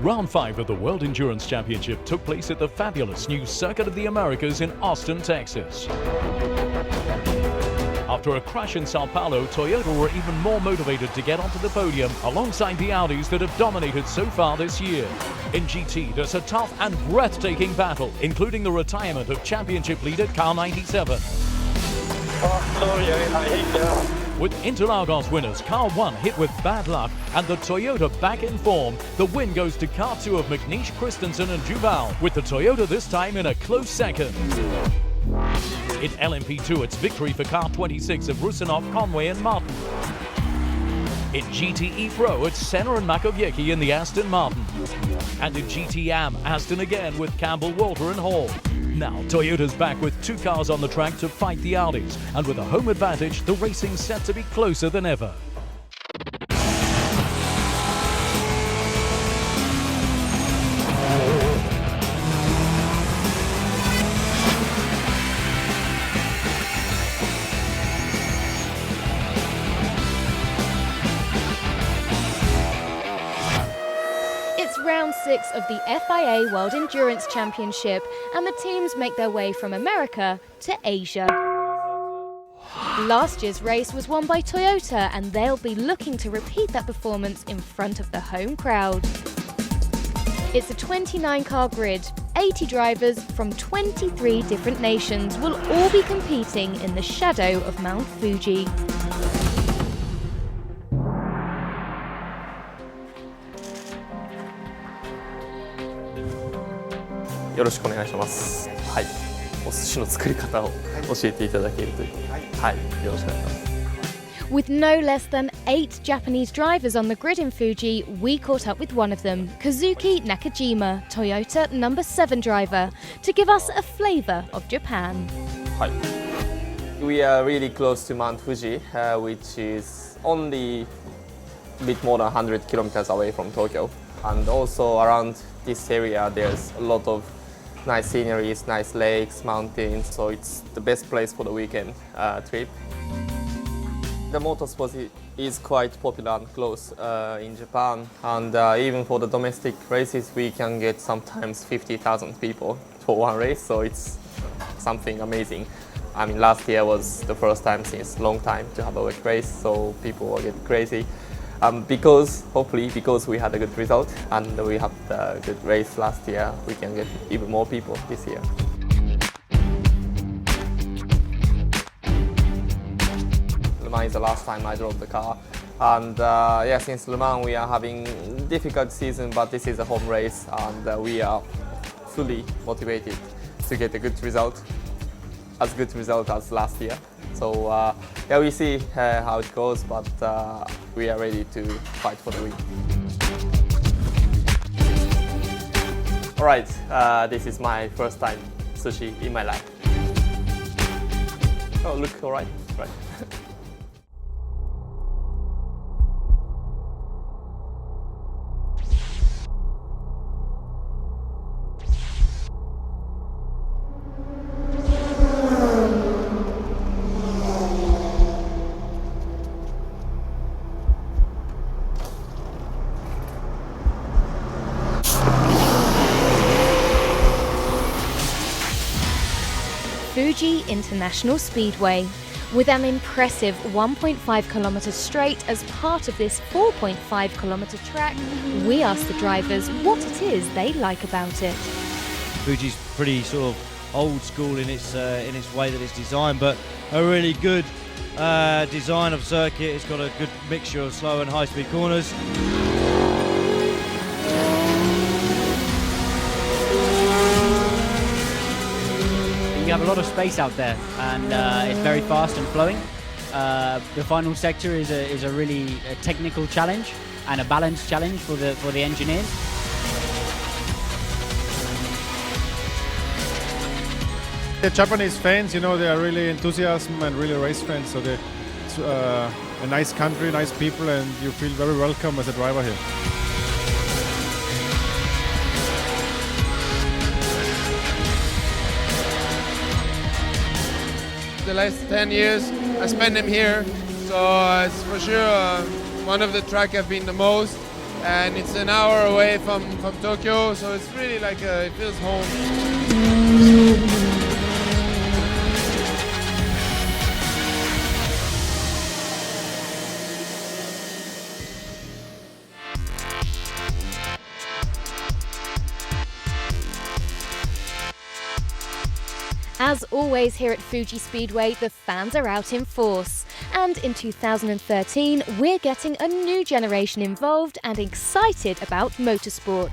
Round 5 of the World Endurance Championship took place at the fabulous new Circuit of the Americas in Austin, Texas. After a crash in Sao Paulo, Toyota were even more motivated to get onto the podium alongside the Audis that have dominated so far this year. In GT, there's a tough and breathtaking battle, including the retirement of championship leader Car 97. With Interlagos winners Car 1 hit with bad luck and the Toyota back in form, the win goes to Car 2 of McNeish, Christensen and Duval, with the Toyota this time in a close second. In LMP2, it's victory for Car 26 of Rusinov, Conway and Martin. In Gte Pro, it's Senna and Makowiecki in the Aston Martin. And in GT Am, Aston again with Campbell, Walter and Hall. Now Toyota's back with 2 cars on the track to fight the Audis, and with a home advantage, the racing's set to be closer than ever. Round 6 of the FIA World Endurance Championship, and the teams make their way from America to Asia. Last year's race was won by Toyota, and they'll be looking to repeat that performance in front of the home crowd. It's a 29-car grid. 80 drivers from 23 different nations will all be competing in the shadow of Mount Fuji. よろしくお願いします。はい。お寿司の作り方を教えていただけるということで、はい、よろしくお願いします。With no less than 8 Japanese drivers on the grid in Fuji, we caught up with one of them, Kazuki Nakajima, Toyota number 7 driver, to give us a flavour of Japan. はい。We are really close to Mount Fuji, which is only a bit more than 100 kilometers away from Tokyo. And also around this area, there's a lot of nice sceneries, nice lakes, mountains, so it's the best place for the weekend trip. The motorsport is quite popular and close in Japan, and even for the domestic races we can get sometimes 50,000 people for one race, so it's something amazing. I mean, last year was the first time since a long time to have a WEC race, so people will get crazy. Hopefully because we had a good result and we had a good race last year, we can get even more people this year. Le Mans is the last time I drove the car, and yeah, since Le Mans we are having a difficult season, but this is a home race and we are fully motivated to get a good result, as good result as last year. So yeah, we see how it goes, but we are ready to fight for the win. All right, this is my first time sushi in my life. Oh, look, all right, right. Fuji International Speedway. With an impressive 1.5 kilometre straight as part of this 4.5 kilometre track, we asked the drivers what it is they like about it. Fuji's pretty sort of old school in its way that it's designed, but a really good design of circuit. It's got a good mixture of slow and high-speed corners. You have a lot of space out there, and it's very fast and flowing. The final sector is a really technical challenge and a balanced challenge for the engineers. The Japanese fans, you know, they are really enthusiastic and really race fans. So it's a nice country, nice people, and you feel very welcome as a driver here. The last 10 years I spent them here, so it's for sure one of the track I've been the most. and it's an hour away from Tokyo, so it's really like it feels home. As always here at Fuji Speedway, the fans are out in force. And in 2013, we're getting a new generation involved and excited about motorsport.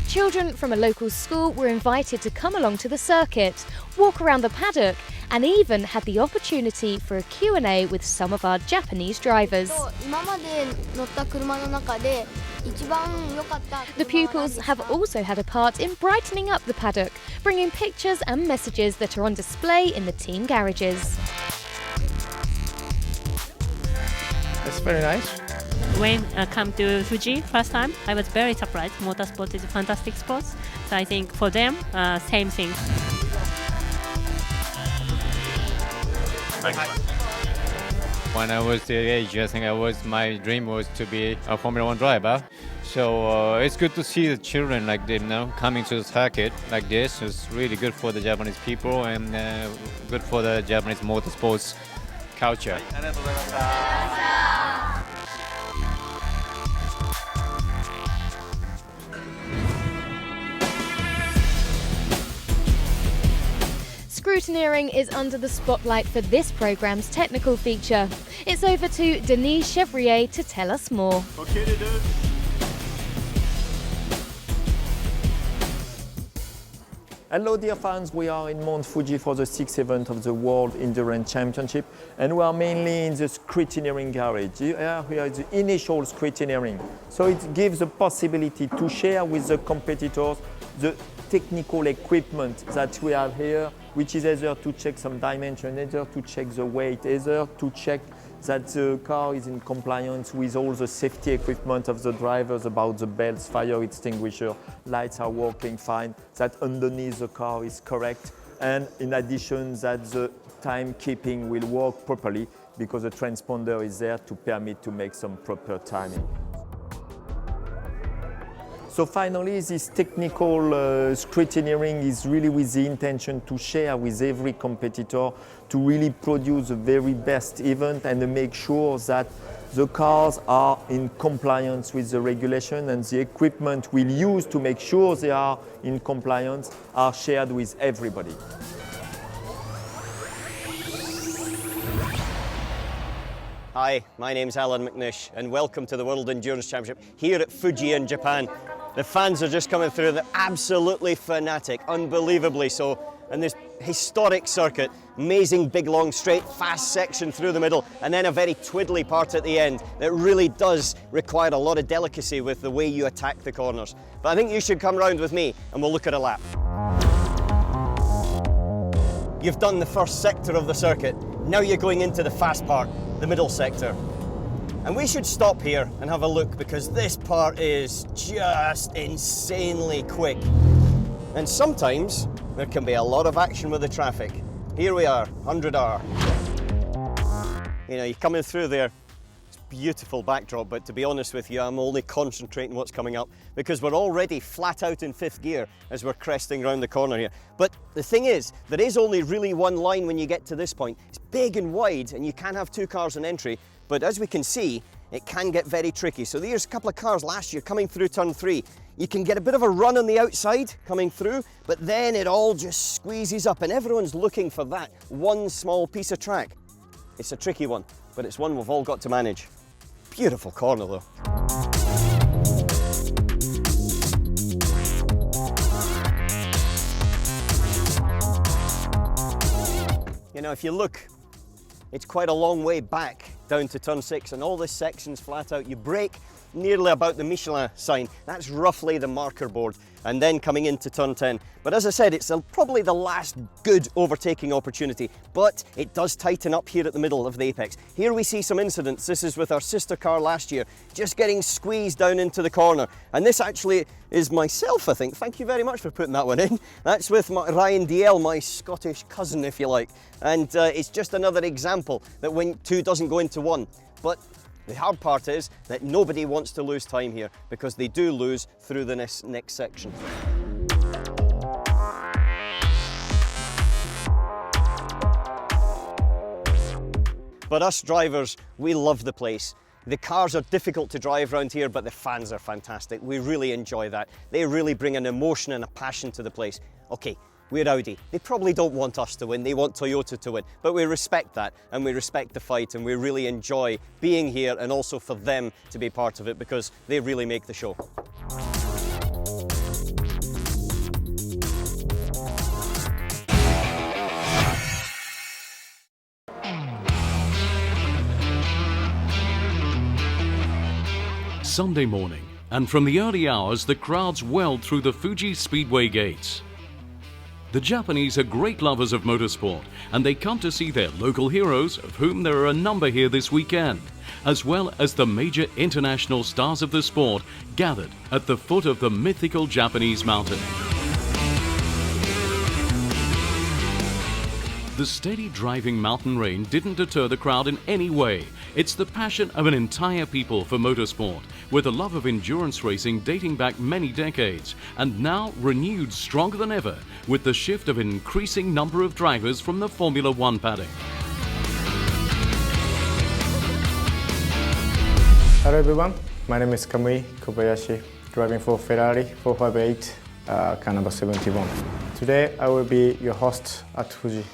Children from a local school were invited to come along to the circuit, walk around the paddock, and even had the opportunity for a Q&A with some of our Japanese drivers. The pupils have also had a part in brightening up the paddock, bringing pictures and messages that are on display in the team garages. It's very nice. When I come to Fuji first time, I was very surprised. Motorsport is a fantastic sport. So I think for them, same thing. When I was the age, I think my dream was to be a Formula One driver. So it's good to see the children like them now coming to the circuit like this. It's really good for the Japanese people and good for the Japanese motorsports culture. Scrutineering is under the spotlight for this programme's technical feature. It's over to Denise Chevrier to tell us more. Hello dear fans, we are in Mount Fuji for the 6th event of the World Endurance Championship, and we are mainly in the scrutineering garage. Here is the initial scrutineering. So it gives the possibility to share with the competitors the technical equipment that we have here, which is either to check some dimension, either to check the weight, either to check that the car is in compliance with all the safety equipment of the drivers, about the belts, fire extinguisher, lights are working fine, that underneath the car is correct, and in addition that the timekeeping will work properly because the transponder is there to permit to make some proper timing. So finally, this technical scrutineering is really with the intention to share with every competitor to really produce the very best event and to make sure that the cars are in compliance with the regulation, and the equipment we'll use to make sure they are in compliance are shared with everybody. Hi, my name's Alan McNish and welcome to the World Endurance Championship here at Fuji in Japan. The fans are just coming through, they're absolutely fanatic, unbelievably so. And this historic circuit, amazing big long straight fast section through the middle, and then a very twiddly part at the end that really does require a lot of delicacy with the way you attack the corners. But I think you should come round with me and we'll look at a lap. You've done the first sector of the circuit, now you're going into the fast part, the middle sector. And we should stop here and have a look because this part is just insanely quick. And sometimes there can be a lot of action with the traffic. Here we are, 100R. You know, you're coming through there, it's a beautiful backdrop, but to be honest with you, I'm only concentrating what's coming up because we're already flat out in 5th gear as we're cresting around the corner here. But the thing is, there is only really one line when you get to this point. It's big and wide and you can have 2 cars on entry, but as we can see, it can get very tricky. So there's a couple of cars last year coming through turn 3. You can get a bit of a run on the outside coming through, but then it all just squeezes up and everyone's looking for that one small piece of track. It's a tricky one, but it's one we've all got to manage. Beautiful corner though. You know, if you look, it's quite a long way back down to turn 6 and all this section's flat out. You brake nearly about the Michelin sign. That's roughly the marker board. and then coming into turn 10. But as I said, it's probably the last good overtaking opportunity, but it does tighten up here at the middle of the apex. Here we see some incidents. This is with our sister car last year, just getting squeezed down into the corner. And this actually is myself, I think. Thank you very much for putting that one in. That's with Ryan DL, my Scottish cousin, if you like. And it's just another example that when two doesn't go into one. But the hard part is that nobody wants to lose time here, because they do lose through the next section. But us drivers, we love the place. The cars are difficult to drive around here, but the fans are fantastic. We really enjoy that. They really bring an emotion and a passion to the place. Okay, we're Audi. They probably don't want us to win, they want Toyota to win. But we respect that, and we respect the fight, and we really enjoy being here, and also for them to be part of it, because they really make the show. Sunday morning, and from the early hours the crowds welled through the Fuji Speedway gates. The Japanese are great lovers of motorsport, and they come to see their local heroes, of whom there are a number here this weekend, as well as the major international stars of the sport gathered at the foot of the mythical Japanese mountain. The steady driving mountain rain didn't deter the crowd in any way. It's the passion of an entire people for motorsport, with a love of endurance racing dating back many decades, and now renewed stronger than ever with the shift of an increasing number of drivers from the Formula One paddock. Hello everyone, my name is Kamui Kobayashi, driving for Ferrari 458, car number 71. Today I will be your host at Fuji.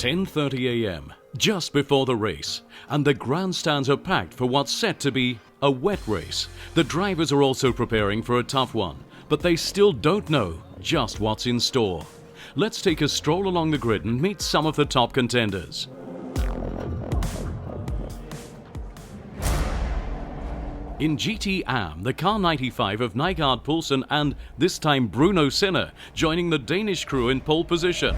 At 10:30 a.m., just before the race, and the grandstands are packed for what's set to be a wet race. The drivers are also preparing for a tough one, but they still don't know just what's in store. Let's take a stroll along the grid and meet some of the top contenders. In GT Am, the car 95 of Nygaard Poulsen and, this time, Bruno Senna, joining the Danish crew in pole position.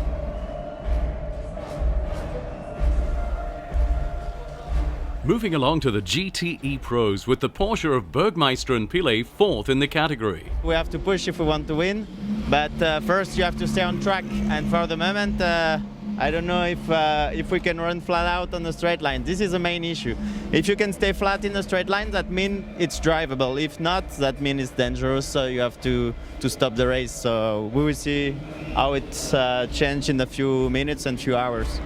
Moving along to the GTE Pros with the Porsche of Bergmeister and Pillay fourth in the category. We have to push if we want to win, but first you have to stay on track, and for the moment I don't know if we can run flat out on the straight line. This is the main issue. If you can stay flat in the straight line, that means it's drivable. If not, that means it's dangerous, so you have to stop the race. So we will see how it's changed in a few minutes and few hours.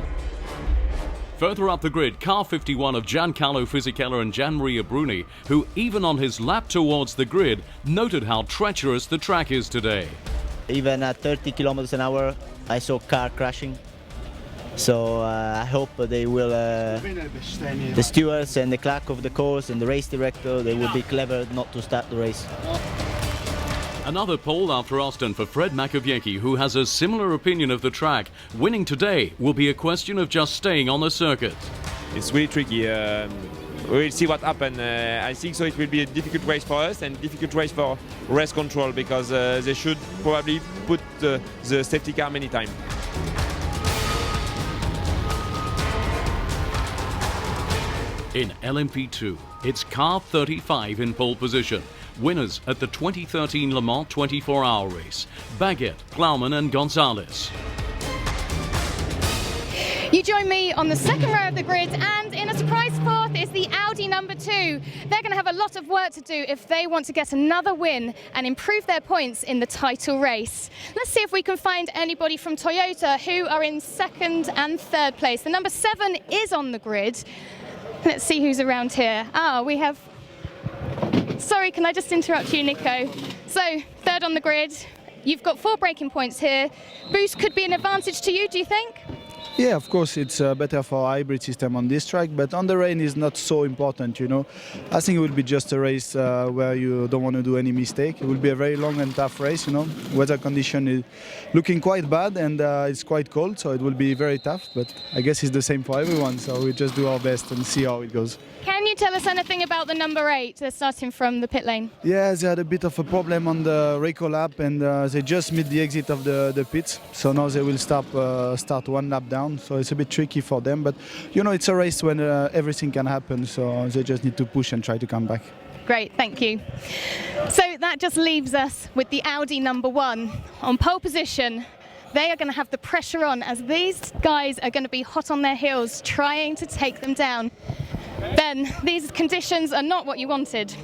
Further up the grid, car 51 of Giancarlo Fisichella and Gianmaria Bruni, who even on his lap towards the grid, noted how treacherous the track is today. Even at 30 kilometers an hour, I saw car crashing. So I hope they will, the stewards and the clerk of the course and the race director, they will be clever not to start the race. Another pole after Austin for Fred Makowiecki, who has a similar opinion of the track. Winning today will be a question of just staying on the circuit. It's really tricky. We'll see what happens. I think so it will be a difficult race for us and difficult race for race control, because they should probably put the safety car many times. In LMP2, it's car 35 in pole position. Winners at the 2013 Le Mans 24-hour race, Baguette, Plowman and Gonzalez. You join me on the second row of the grid, and in a surprise fourth is the Audi number 2. They're going to have a lot of work to do if they want to get another win and improve their points in the title race. Let's see if we can find anybody from Toyota who are in second and third place. The number 7 is on the grid. Let's see who's around here. We have... Sorry, can I just interrupt you, Nico? So, third on the grid. You've got 4 braking points here. Boost could be an advantage to you, do you think? Yeah, of course, it's better for hybrid system on this track, but on the rain is not so important, you know. I think it will be just a race where you don't want to do any mistake. It will be a very long and tough race, you know. Weather condition is looking quite bad and it's quite cold, so it will be very tough, but I guess it's the same for everyone, so we just do our best and see how it goes. Can you tell us anything about the number 8? They're starting from the pit lane. Yeah, they had a bit of a problem on the recall lap and they just missed the exit of the pits, so now they will start one lap down. So it's a bit tricky for them, but you know, it's a race when everything can happen, so they just need to push and try to come back. Great, thank you. So that just leaves us with the Audi number 1 on pole position. They are going to have the pressure on as these guys are going to be hot on their heels trying to take them down. Ben, these conditions are not what you wanted.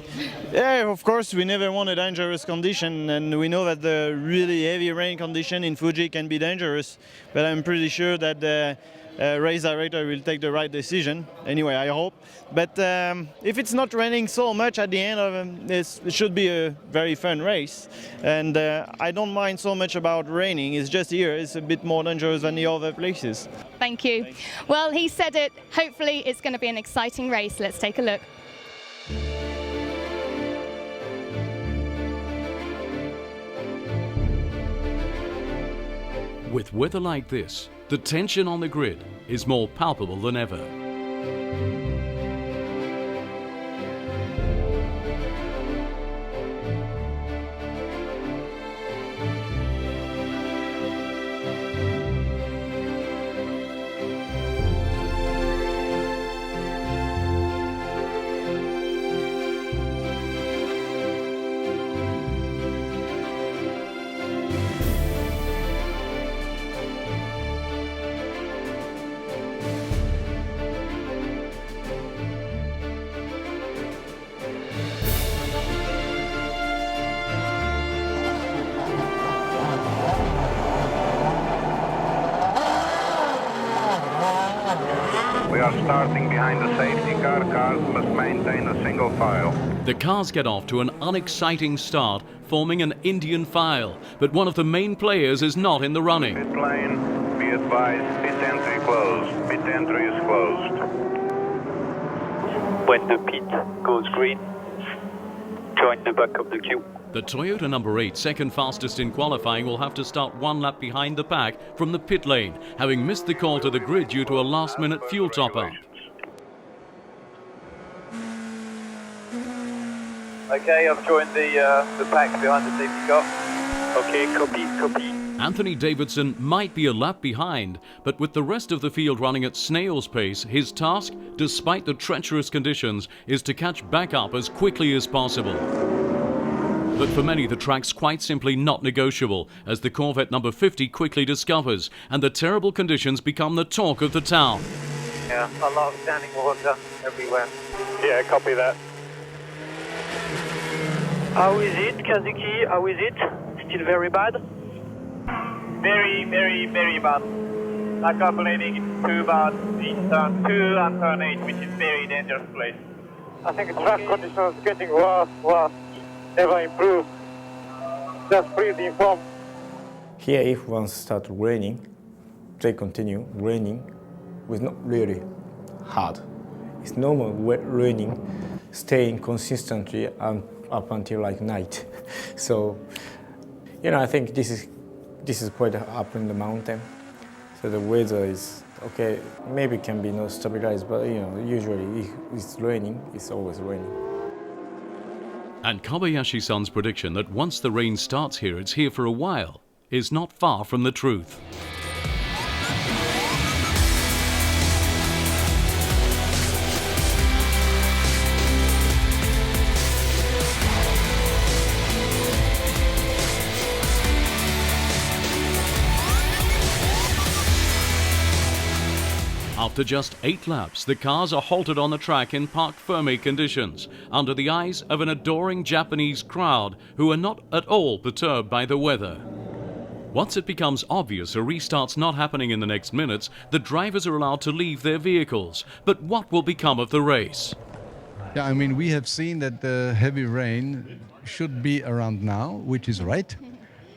Yeah, of course, we never want a dangerous condition, and we know that the really heavy rain condition in Fuji can be dangerous, but I'm pretty sure that the race director will take the right decision. Anyway, I hope. But if it's not raining so much at the end of this, it should be a very fun race. And I don't mind so much about raining. It's just here, it's a bit more dangerous than the other places. Thank you. Well, he said it. Hopefully, it's going to be an exciting race. Let's take a look. With weather like this, the tension on the grid is more palpable than ever. We are starting behind the safety car. Cars must maintain a single file. The cars get off to an unexciting start, forming an Indian file, but one of the main players is not in the running. Pit lane, be advised, pit entry closed. Pit entry is closed. When the pit goes green, join the back of the queue. The Toyota number 8, second fastest in qualifying, will have to start one lap behind the pack from the pit lane, having missed the call to the grid due to a last-minute fuel top-up. Okay, I've joined the pack behind the safety car. Okay, copy. Anthony Davidson might be a lap behind, but with the rest of the field running at snail's pace, his task, despite the treacherous conditions, is to catch back up as quickly as possible. But for many, the track's quite simply not negotiable, as the Corvette number 50 quickly discovers, and the terrible conditions become the talk of the town. Yeah, a lot of standing water everywhere. Yeah, copy that. How is it, Kazuki? How is it? Still very bad? Very, very, very bad. Like I'm believing it's too bad in turn 2 and turn 8, which is very dangerous place. I think the track conditions getting worse. Never improve. Just please inform. Here, if once start raining, they continue raining with not really hard. It's normal wet raining, staying consistently up until like night. So, you know, I think this is quite up in the mountain. So the weather is okay. Maybe can be not stabilized, but you know, usually if it's raining, it's always raining. And Kobayashi-san's prediction that once the rain starts here, it's here for a while, is not far from the truth. After just 8 laps, the cars are halted on the track in parc fermé conditions, under the eyes of an adoring Japanese crowd who are not at all perturbed by the weather. Once it becomes obvious a restart's not happening in the next minutes, the drivers are allowed to leave their vehicles. But what will become of the race? Yeah, I mean, we have seen that the heavy rain should be around now, which is right.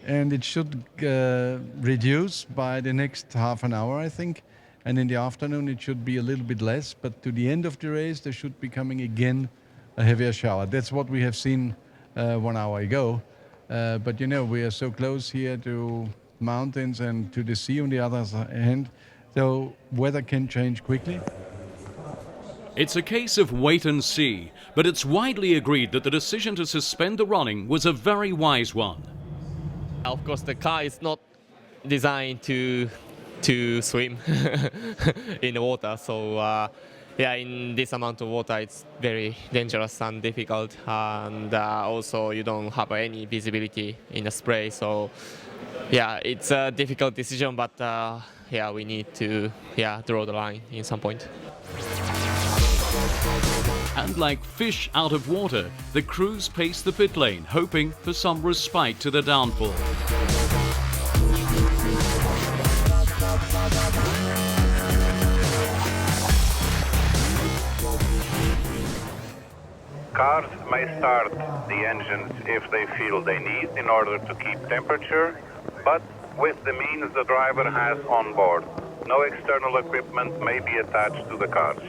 And it should reduce by the next half an hour, I think. and in the afternoon it should be a little bit less, but to the end of the race there should be coming again a heavier shower. That's what we have seen 1 hour ago. But you know, we are so close here to mountains and to the sea on the other hand, so weather can change quickly. It's a case of wait and see, but it's widely agreed that the decision to suspend the running was a very wise one. Of course, the car is not designed to swim in the water, so yeah, in this amount of water it's very dangerous and difficult, and also you don't have any visibility in the spray, so yeah, it's a difficult decision, but yeah, we need to draw the line in some point. And like fish out of water, the crews pace the pit lane, hoping for some respite to the downfall. Cars may start the engines if they feel they need in order to keep temperature, but with the means the driver has on board. No external equipment may be attached to the cars.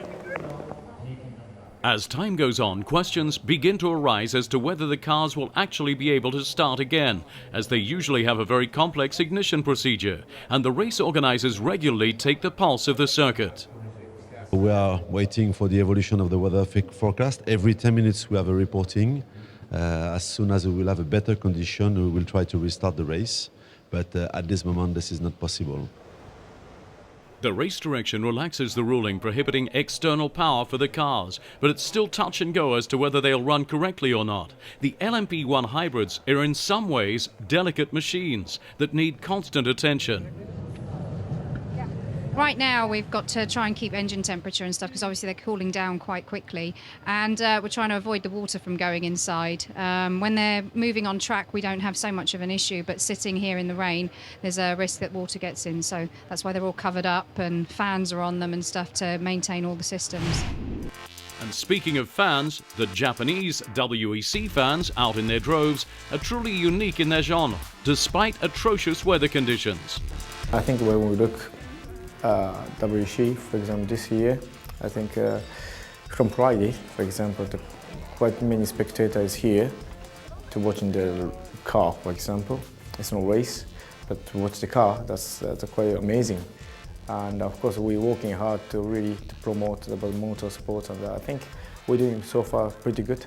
As time goes on, questions begin to arise as to whether the cars will actually be able to start again, as they usually have a very complex ignition procedure, and the race organizers regularly take the pulse of the circuit. We are waiting for the evolution of the weather forecast. Every 10 minutes we have a reporting. As soon as we will have a better condition, we will try to restart the race, but at this moment this is not possible. The race direction relaxes the ruling prohibiting external power for the cars, but it's still touch and go as to whether they'll run correctly or not. The LMP1 hybrids are in some ways delicate machines that need constant attention. Right now we've got to try and keep engine temperature and stuff because obviously they're cooling down quite quickly, and we're trying to avoid the water from going inside. When they're moving on track we don't have so much of an issue, but sitting here in the rain there's a risk that water gets in, so that's why they're all covered up and fans are on them and stuff to maintain all the systems. And speaking of fans, the Japanese WEC fans out in their droves are truly unique in their genre, despite atrocious weather conditions. I think when we look WEC, for example, this year, I think from Friday, for example, quite many spectators here to watching the car, for example. It's no race, but to watch the car, that's quite amazing. And of course, we're working hard to really promote the motorsport, and I think we're doing so far pretty good.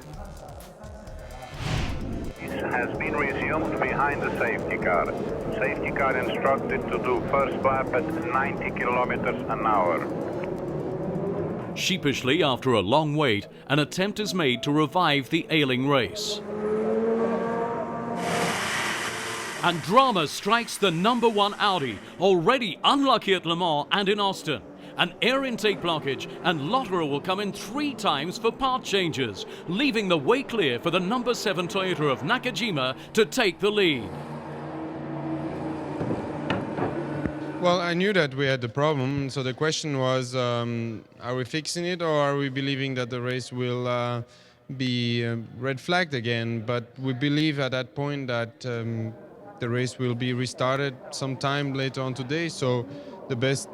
Has been resumed behind the safety car. Safety car instructed to do first lap at 90 kilometers an hour. Sheepishly, after a long wait, an attempt is made to revive the ailing race. And drama strikes the #1 Audi, already unlucky at Le Mans and in Austin. An air intake blockage, and Lotterer will come in 3 times for part changes, leaving the way clear for the #7 Toyota of Nakajima to take the lead. Well, I knew that we had the problem, so the question was, are we fixing it, or are we believing that the race will be red flagged again? But we believe at that point that the race will be restarted sometime later on today, so the best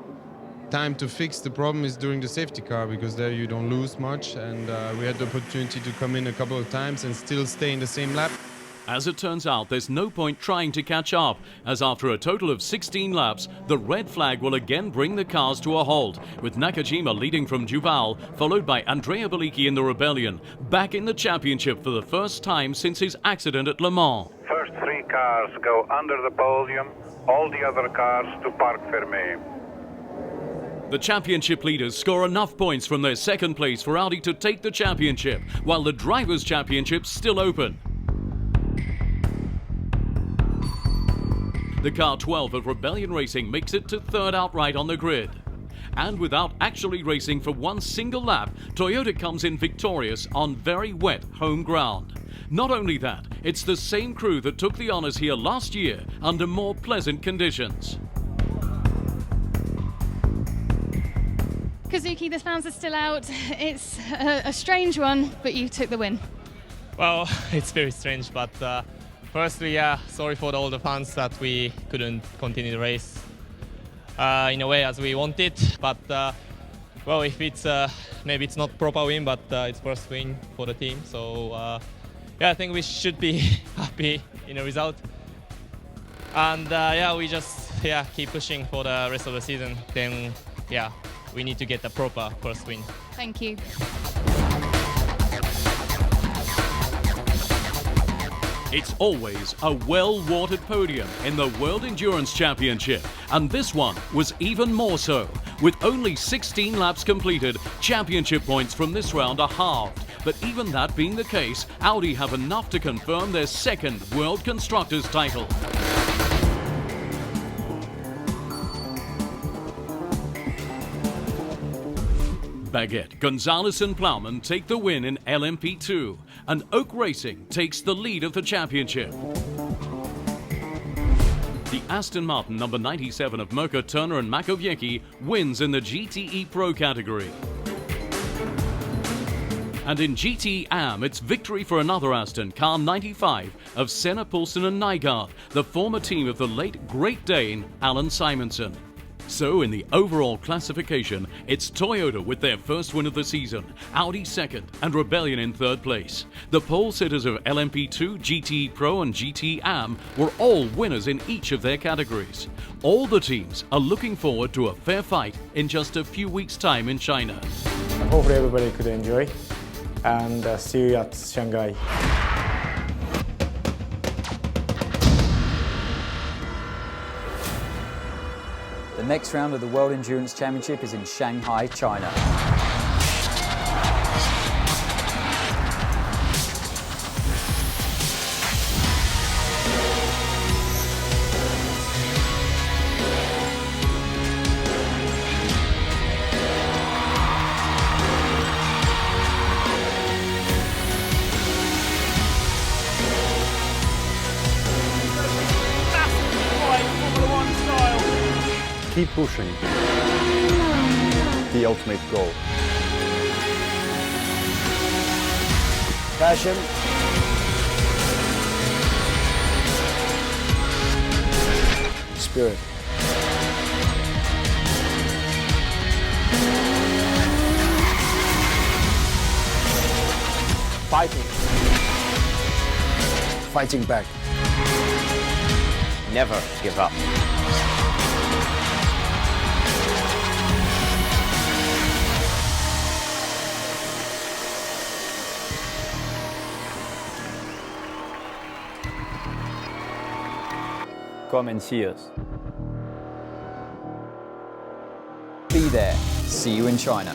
time to fix the problem is during the safety car, because there you don't lose much, and we had the opportunity to come in a couple of times and still stay in the same lap. As it turns out, there's no point trying to catch up, as after a total of 16 laps, the red flag will again bring the cars to a halt, with Nakajima leading from Duval, followed by Andrea Bellicchi in the Rebellion, back in the championship for the first time since his accident at Le Mans. First 3 cars go under the podium, all the other cars to Parc Fermé. The championship leaders score enough points from their second place for Audi to take the championship, while the Drivers' Championship's still open. The car 12 of Rebellion Racing makes it to 3rd outright on the grid. And without actually racing for one single lap, Toyota comes in victorious on very wet home ground. Not only that, it's the same crew that took the honours here last year under more pleasant conditions. Kazuki, the fans are still out. It's a strange one, but you took the win. Well, it's very strange, but firstly, sorry for all the fans that we couldn't continue the race. in a way as we wanted. But well, if it's maybe it's not proper win, but it's first win for the team. So yeah, I think we should be happy in the result. And yeah, we just keep pushing for the rest of the season. Then yeah, we need to get the proper first win. Thank you. It's always a well-watered podium in the World Endurance Championship, and this one was even more so. With only 16 laps completed, championship points from this round are halved. But even that being the case, Audi have enough to confirm their second World Constructors title. Baguette, Gonzalez and Plowman take the win in LMP2, and Oak Racing takes the lead of the championship. The Aston Martin number 97 of Mirka, Turner and Makowiecki wins in the Gte Pro Category. And in GT Am, it's victory for another Aston, car 95 of Senna, Poulsen and Nygaard, the former team of the late Great Dane Alan Simonsen. So in the overall classification, it's Toyota with their first win of the season, Audi second and Rebellion in third place. The pole sitters of LMP2, GT Pro and GT Am were all winners in each of their categories. All the teams are looking forward to a fair fight in just a few weeks' time in China. Hopefully everybody could enjoy, and see you at Shanghai. The next round of the World Endurance Championship is in Shanghai, China. Keep pushing. The ultimate goal. Passion. Spirit. Fighting. Fighting back. Never give up. Come and see us. Be there. See you in China.